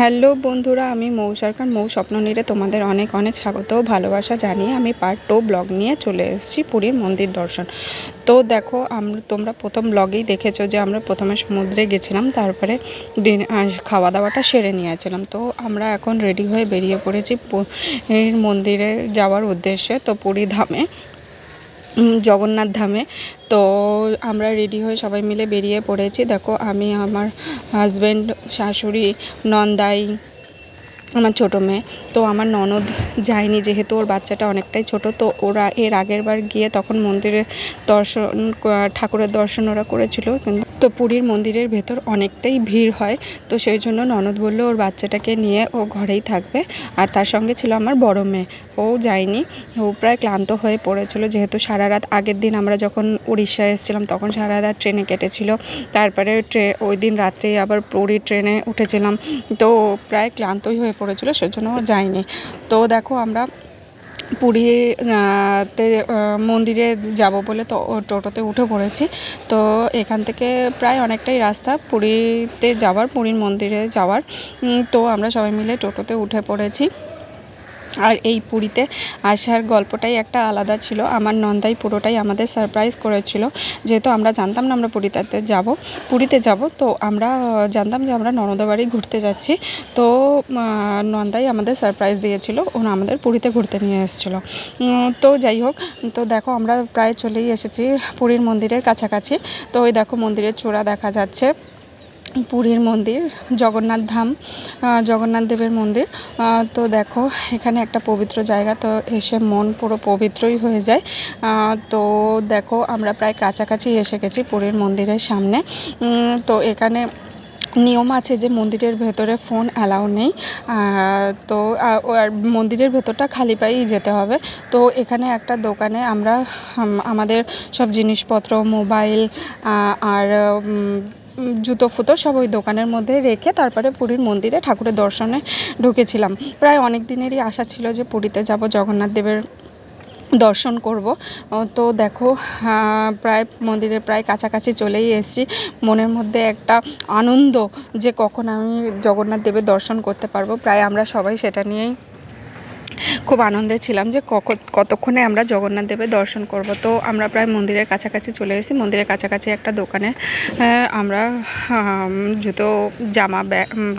Hello বন্ধুরা, আমি মৌ সরকার। মৌ স্বপ্ন নিয়ে তোমাদের অনেক অনেক স্বাগত ও ভালোবাসা জানিয়ে আমি পার্ট 2 ব্লগ নিয়ে চলে এসেছি পুরীর মন্দির দর্শন। তো দেখো, তোমরা প্রথম ব্লগেই দেখেছো যে আমরা প্রথমে সমুদ্রে গেছিলাম, তারপরে খাওয়া দাওয়াটা সেরে নিয়েছিলাম। তো আমরা এখন রেডি হয়ে বেরিয়ে পড়েছি পুরীর মন্দিরে যাওয়ার উদ্দেশ্যে, তো পুরী ধামে, জগন্নাথ ধামে। তো আমরা রেডি হয়ে সবাই মিলে বেরিয়ে পড়েছি। দেখো, আমি, আমার হাজব্যান্ড, শাশুড়ি, নন্দাই, আমার ছোটো মেয়ে। তো আমার ননদ যায়নি, যেহেতু ওর বাচ্চাটা অনেকটাই ছোট। তো ওরা এর আগের বার গিয়ে তখন মন্দিরে দর্শন, ঠাকুরের দর্শন ওরা করেছিল। কিন্তু তো পুরীর মন্দিরের ভেতর অনেকটাই ভিড় হয়, তো সেই জন্য ননদ বললো ওর বাচ্চাটাকে নিয়ে ও ঘরেই থাকবে। আর তার সঙ্গে ছিল আমার বড় মেয়ে, ও যায়নি। ও প্রায় ক্লান্ত হয়ে পড়েছিল, যেহেতু সারা রাত, আগের দিন আমরা যখন উড়িষ্যা এসেছিলাম তখন সারা রাত ট্রেনে কেটেছিল। তারপরে ওই দিন রাত্রেই আবার পুরীর ট্রেনে উঠেছিলাম, তো প্রায় ক্লান্তই হয়ে পড়েছিল, সেজন্য ও যায়নি। তো দেখো, আমরা পুরীতে মন্দিরে যাব বলে তো টোটোতে উঠে পড়েছি। তো এখান থেকে প্রায় অনেকটাই রাস্তা পুরীতে যাওয়ার, পুরীর মন্দিরে যাওয়ার। তো আমরা সবাই মিলে টোটোতে উঠে পড়েছি। আর এই পুরীতে আসার গল্পটাই একটা আলাদা ছিল। আমার নন্দাই পুরোটাই আমাদের সারপ্রাইজ করেছিল, যেহেতু আমরা জানতাম না আমরা পুরীতে যাব। তো আমরা জানতাম যে আমরা ননদের বাড়ি ঘুরতে যাচ্ছি। তো নন্দাই আমাদের সারপ্রাইজ দিয়েছিল, ওরা আমাদের পুরীতে ঘুরতে নিয়ে এসেছিলো। তো যাই হোক, তো দেখো আমরা প্রায় চলেই এসেছি পুরীর মন্দিরের কাছাকাছি। তো ওই দেখো, মন্দিরের চূড়া দেখা যাচ্ছে। পুরীর মন্দির, জগন্নাথ ধাম, জগন্নাথ দেবের মন্দির। তো দেখো, এখানে একটা পবিত্র জায়গা, তো এসে মন পুরো পবিত্রই হয়ে যায়। তো দেখো, আমরা প্রায় কাছাকাছি এসে গেছি পুরীর মন্দিরের সামনে। তো এখানে নিয়ম আছে যে মন্দিরের ভেতরে ফোন অ্যালাউ নেই। তো আর মন্দিরের ভেতরটা খালি পায়েই যেতে হবে। তো এখানে একটা দোকানে আমরা আমাদের সব জিনিসপত্র, মোবাইল আর জুতো ফুতো সব ওই দোকানের মধ্যে রেখে তারপরে পুরীর মন্দিরে ঠাকুরের দর্শনে ঢুকেছিলাম। প্রায় অনেক দিনেরই আশা ছিল যে পুরীতে যাব, জগন্নাথ দেবের দর্শন করব। তো দেখো, প্রায় মন্দিরে প্রায় কাছাকাছি চলেই এসেছি। মনের মধ্যে একটা আনন্দ যে কখন আমি জগন্নাথ দেবের দর্শন করতে পারবো। প্রায় আমরা সবাই সেটা নিয়েই খুব আনন্দে ছিলাম যে কতক্ষণে আমরা জগন্নাথ দেবের দর্শন করব। তো আমরা প্রায় মন্দিরের কাছাকাছি চলে এসেছি। মন্দিরের কাছাকাছি একটা দোকানে আমরা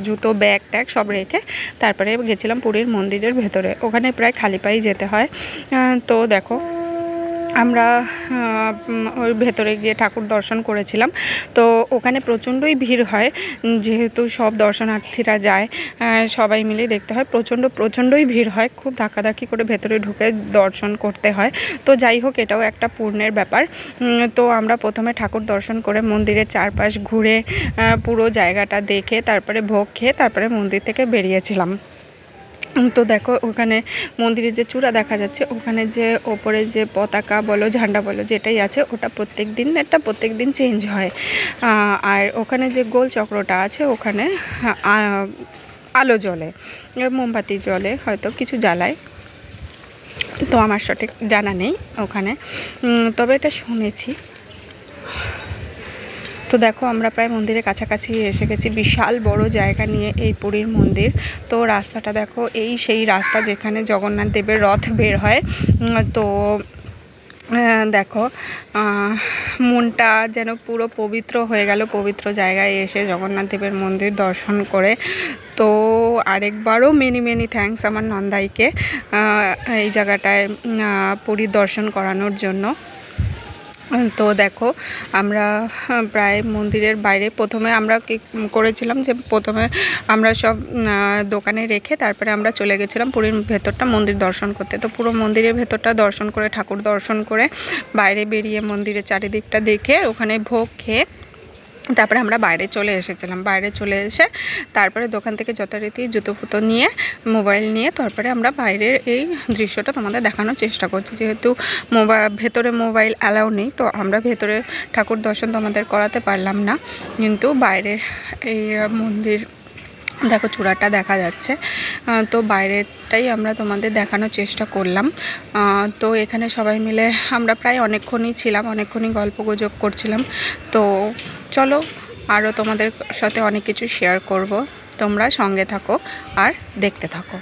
জুতো, ব্যাগ ট্যাগ সব রেখে তারপরে গেছিলাম পুরীর মন্দিরের ভেতরে। ওখানে প্রায় খালি পায়েই যেতে হয়। তো দেখো, আমরা ওই ভেতরে গিয়ে ঠাকুর দর্শন করেছিলাম। তো ওখানে প্রচণ্ডই ভিড় হয়, যেহেতু সব দর্শনার্থীরা যায়, সবাই মিলে দেখতে হয়। প্রচণ্ডই ভিড় হয়, খুব ধাক্কাধাক্কি করে ভেতরে ঢুকে দর্শন করতে হয়। তো যাই হোক, এটাও একটা পুণ্যের ব্যাপার। তো আমরা প্রথমে ঠাকুর দর্শন করে মন্দিরের চারপাশ ঘুরে পুরো জায়গাটা দেখে তারপরে ভোগ খেয়ে তারপরে মন্দির থেকে বেরিয়েছিলাম। তো দেখো, ওখানে মন্দিরের যে চূড়া দেখা যাচ্ছে, ওখানে যে ওপরে যে পতাকা বলো, ঝান্ডা বলো, যেটাই আছে ওটা প্রত্যেক দিন চেঞ্জ হয়। আর ওখানে যে গোল চক্রটা আছে, ওখানে আলো জ্বলে, মোমবাতি জ্বলে, হয়তো কিছু জ্বালায়, তো আমার সঠিক জানা নেই ওখানে, তবে এটা শুনেছি। তো দেখো, আমরা প্রায় মন্দিরের কাছাকাছি এসে গেছি। বিশাল বড় জায়গা নিয়ে এই পুরীর মন্দির। তো রাস্তাটা দেখো, সেই রাস্তা যেখানে জগন্নাথ দেবের রথ বের হয়। তো দেখো, মনটা যেন পুরো পবিত্র হয়ে গেল পবিত্র জায়গায় এসে জগন্নাথ দেবের মন্দির দর্শন করে। তো আরেকবারও মেনি থ্যাঙ্কস আমার নন্দাইকে এই জায়গাটায় পুরীর দর্শন করানোর জন্য। তো দেখো, আমরা প্রায় মন্দিরের বাইরে প্রথমে আমরা কি করেছিলাম যে প্রথমে আমরা সব দোকানে রেখে তারপরে আমরা চলে গেছিলাম পুরীর ভেতরটা মন্দির দর্শন করতে। তো পুরো মন্দিরের ভেতরটা দর্শন করে, ঠাকুর দর্শন করে বাইরে বেরিয়ে মন্দিরের চারিদিকটা দেখে ওখানে ভোগ খেয়ে তারপরে আমরা বাইরে চলে এসেছিলাম। বাইরে চলে এসে তারপরে দোকান থেকে যথারীতি জুতো ফুতো নিয়ে, মোবাইল নিয়ে তারপরে আমরা বাইরের এই দৃশ্যটা তোমাদের দেখানোর চেষ্টা করছি। যেহেতু ভেতরে মোবাইল অ্যালাউ নেই, তো আমরা ভেতরে ঠাকুর দর্শন তোমাদের করাতে পারলাম না। কিন্তু বাইরের এই মন্দির দেখো, চূড়াটা দেখা যাচ্ছে, তো বাইরেরটাই আমরা তোমাদের দেখানোর চেষ্টা করলাম। তো এখানে সবাই মিলে আমরা প্রায় অনেকক্ষণই ছিলাম, অনেকক্ষণই গল্পগুজব করছিলাম। তো চলো, আরও তোমাদের সাথে অনেক কিছু শেয়ার করব। তোমরা সঙ্গে থাকো আর দেখতে থাকো।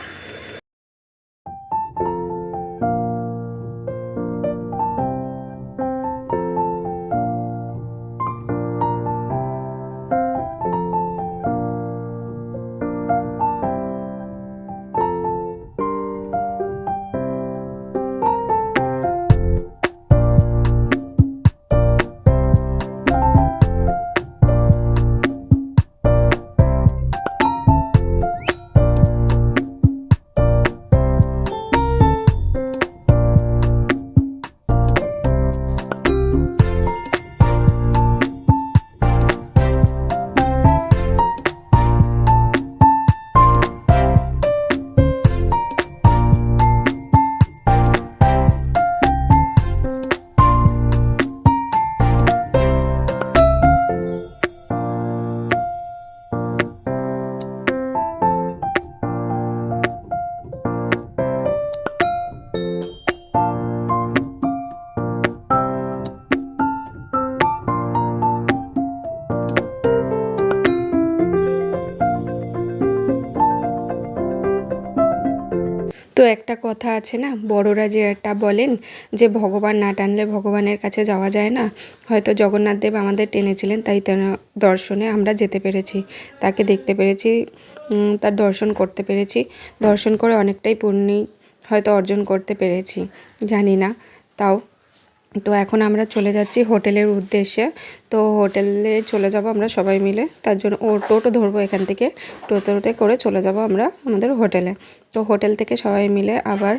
তো একটা কথা আছে না, বড়রা যে একটা বলেন যে ভগবান না টানলে ভগবানের কাছে যাওয়া যায় না। হয়তো জগন্নাথ দেব আমাদের টেনেছিলেন, তাই তার দর্শনে আমরা যেতে পেরেছি, তাকে দেখতে পেরেছি, তার দর্শন করতে পেরেছি। দর্শন করে অনেকটাই পুণ্যি হয়তো অর্জন করতে পেরেছি, জানি না। তাও তো এখন আমরা চলে যাচ্ছি হোটেলের উদ্দেশ্যে। তো হোটেলে চলে যাব আমরা সবাই মিলে, তার জন্য টোটো ধরবো এখান থেকে, টোটোতে করে চলে যাব আমরা আমাদের হোটেলে। তো হোটেল থেকে সবাই মিলে আবার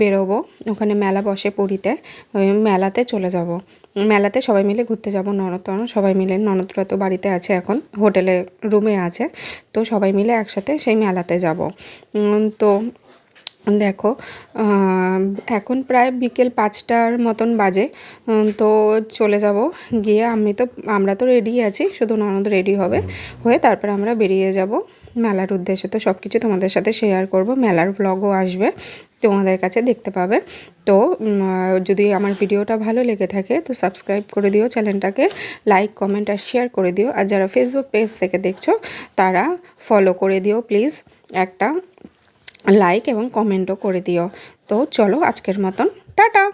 বেরোবো, ওখানে মেলা বসে পুরীতে, ওই মেলাতে চলে যাব। মেলাতে সবাই মিলে ঘুরতে যাব, ননদ সবাই মিলে। ননদরা তো বাড়িতে আছে, এখন হোটেলে রুমে আছে, তো সবাই মিলে একসাথে সেই মেলাতে যাব। তো দেখো এখন প্রায় বিকেল 5টার মতন বাজে। তো চলে যাব, গিয়ে আমরা তো রেডি আছি, শুধু ননদ রেডি হয়ে তারপর আমরা বেরিয়ে যাব মেলার উদ্দেশ্যে। তো সব কিছু তোমাদের সাথে শেয়ার করব, মেলার ব্লগও আসবে, তোমাদের কাছে দেখতে পাবে। তো যদি আমার ভিডিওটা ভালো লেগে থাকে তো সাবস্ক্রাইব করে দিও চ্যানেলটাকে, লাইক কমেন্ট আর শেয়ার করে দিও। আর যারা ফেসবুক পেজ থেকে দেখছো তারা ফলো করে দিও প্লিজ, একটা লাইক এবং কমেন্টও করে দিও। তো চলো আজকের মতন টাটা।